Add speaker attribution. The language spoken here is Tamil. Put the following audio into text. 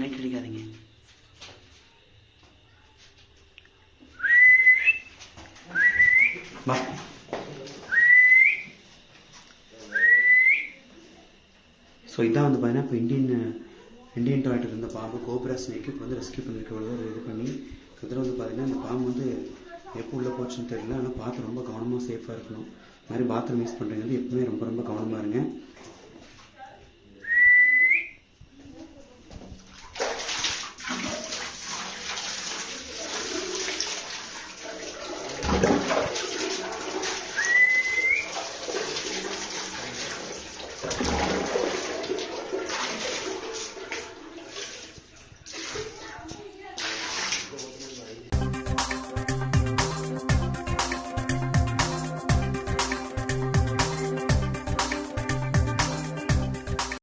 Speaker 1: லைட் அடிக்காதீங்க. வா. ஸோ இதான் வந்து பார்த்தீங்கன்னா இப்போ இந்தியன் டாய்லெட் இருந்த பாம்பு கோப்ரா ஸ்னேக்கு இப்போ வந்து ரெஸ்கியூ பண்ணியிருக்க இது பண்ணி இதில் வந்து பார்த்தீங்கன்னா இந்த பாம்பு வந்து எப்போ உள்ளே போச்சுன்னு தெரியல. ஆனால் பார்த்து ரொம்ப கவனமாக சேஃபாக இருக்கணும். இந்த மாதிரி பாத்ரூம் யூஸ் பண்ணுறது எப்பவுமே ரொம்ப ரொம்ப கவனமாக இருங்க.